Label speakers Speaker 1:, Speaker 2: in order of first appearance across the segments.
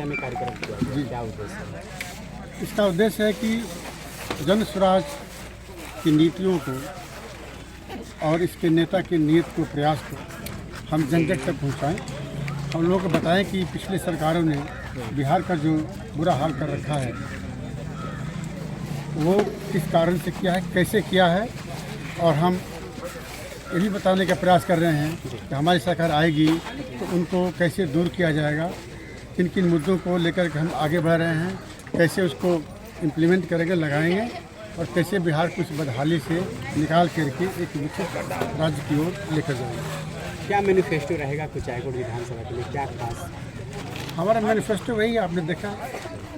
Speaker 1: में कार्यक्रम किया गया, क्या उद्देश्य है?
Speaker 2: इसका उद्देश्य है कि जन स्वराज की नीतियों को और इसके नेता के नीयत को, प्रयास को हम जन जन तक पहुँचाएँ। हम लोगों को बताएं कि पिछली सरकारों ने बिहार का जो बुरा हाल कर रखा है वो किस कारण से किया है, कैसे किया है, और हम ये भी बताने का प्रयास कर रहे हैं कि हमारी सरकार आएगी तो उनको कैसे दूर किया जाएगा, किन किन मुद्दों को लेकर के हम आगे बढ़ रहे हैं, कैसे उसको इम्प्लीमेंट करेंगे, लगाएंगे, और कैसे बिहार को इस बदहाली से निकाल करके एक विकसित राज्य की ओर लेकर जाएंगे।
Speaker 1: क्या मैनिफेस्टो रहेगा कुचायकोट विधानसभा के लिए, क्या खास?
Speaker 2: हमारा मैनिफेस्टो वही है, आपने देखा,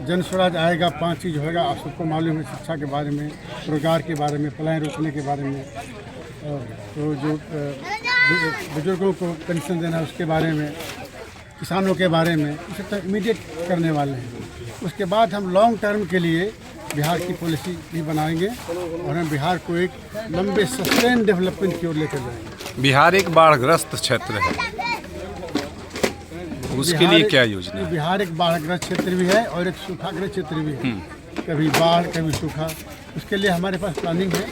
Speaker 2: जन स्वराज आएगा, 5 चीज़ होगा। आप सबको मालूम है, शिक्षा के बारे में, रोजगार के बारे में, पलायन रोकने के बारे में, तो जो बुजुर्गों को पेंशन देना उसके बारे में, किसानों के बारे में, इसे तो इमीडिएट करने वाले हैं। उसके बाद हम लॉन्ग टर्म के लिए बिहार की पॉलिसी भी बनाएंगे और हम बिहार को एक लंबे सस्टेन डेवलपमेंट की ओर लेकर जाएंगे।
Speaker 3: बिहार एक बाढ़ग्रस्त क्षेत्र है, उसके लिए क्या योजना है?
Speaker 2: बिहार एक बाढ़ग्रस्त क्षेत्र भी है और एक सूखाग्रस्त क्षेत्र भी है। कभी बाढ़ कभी सूखा, उसके लिए हमारे पास प्लानिंग है,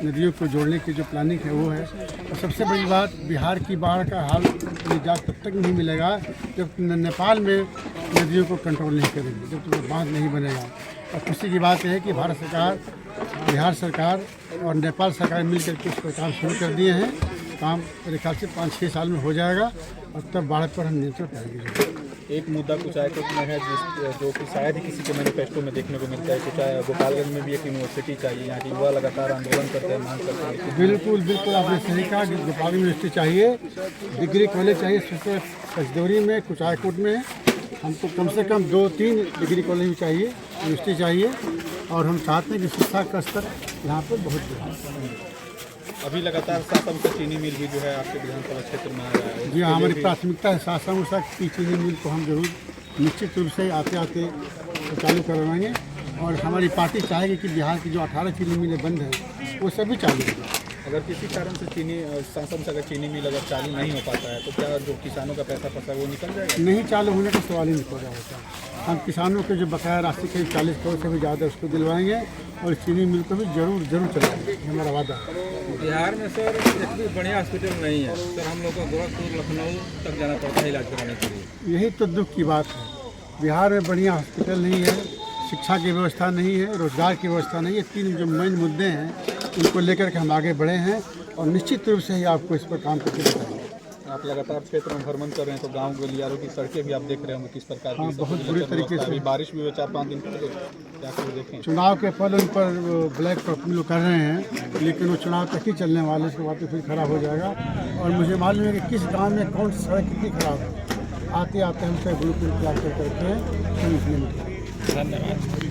Speaker 2: नदियों को जोड़ने की जो प्लानिंग है वो है। और सबसे बड़ी बात, बिहार की बाढ़ का हाल निजात तब तक नहीं मिलेगा जब नेपाल में नदियों को कंट्रोल नहीं करेंगे, जब तक बांध नहीं बनेगा। और खुशी की बात यह है कि भारत सरकार, बिहार सरकार और नेपाल सरकार मिलकर के उस पर काम शुरू कर दिए हैं। काम मेरे ख्याल से 5-6 साल में हो जाएगा और तब बाढ़ पर हम नियंत्रण पाएंगे।
Speaker 4: एक मुद्दा कुचायकोट में है जो कि शायद ही किसी के मैनिफेस्टो में देखने को मिलता है। गोपालगंज में भी एक यूनिवर्सिटी चाहिए, यहाँ की युवा लगातार आंदोलन करते हैं, मांग करते हैं।
Speaker 2: बिल्कुल बिल्कुल, आपने सही कहा कि गोपालगंज यूनिवर्सिटी चाहिए, डिग्री कॉलेज चाहिए, कसदौरी में, कुचायकोट में हमको कम से कम 2-3 डिग्री कॉलेज भी चाहिए, यूनिवर्सिटी चाहिए। और हम चाहते हैं कि शिक्षा का स्तर यहाँ पर बहुत बढ़े।
Speaker 4: अभी लगातार सासम से चीनी मिल भी जो है आपके विधानसभा क्षेत्र में आ रहा है।
Speaker 2: जी हाँ, हमारी प्राथमिकता है सासम की चीनी मिल को हम जरूर निश्चित रूप से आते आते चालू करवाएंगे। और हमारी पार्टी चाहेगी कि बिहार की जो 18 चीनी मिलें बंद हैं वो सभी चालू होंगी।
Speaker 4: अगर किसी कारण से सासम से अगर चीनी मिल अगर चालू नहीं हो पाता है तो क्या जो किसानों का पैसा फंसा है वो निकल जाएगा?
Speaker 2: नहीं चालू होने का सवाल ही नहीं पैदा होता। हम किसानों के जो बकाया राशि करीब 40 करोड़ से भी ज़्यादा उसको दिलवाएंगे और चीनी मिल को भी जरूर चलाएंगे, हमारा वादा है।
Speaker 5: बिहार में सर एक भी बढ़िया हॉस्पिटल नहीं है सर, हम लोग को गोरखपुर लखनऊ तक जाना पड़ता है इलाज कराने के लिए।
Speaker 2: यही तो दुख की बात है, बिहार में बढ़िया हॉस्पिटल नहीं है, शिक्षा की व्यवस्था नहीं है, रोजगार की व्यवस्था नहीं है। 3 जो मेन मुद्दे हैं उनको लेकर के हम आगे बढ़े हैं और निश्चित रूप से ही आपको इस पर काम करके बताएंगे।
Speaker 4: आप लगातार क्षेत्र में भ्रमण कर रहे हैं तो गांव गलियारों की सड़कें भी आप देख रहे होंगे किस प्रकार की।
Speaker 2: हाँ, बहुत बुरी तरीके से।
Speaker 4: बारिश भी हुई 4-5 दिन पहले, क्या कर देखें।
Speaker 2: चुनाव के पहले उन पर ब्लैक टॉपिंग लोग कर रहे हैं, लेकिन वो चुनाव तक ही चलने वाले, उसके बाद तो फिर खराब हो जाएगा। और मुझे मालूम है कि किस गांव में कौन सी सड़क कितनी खराब है। आते आते हम उसका बिल्कुल प्लास्टर करके
Speaker 4: धन्यवाद।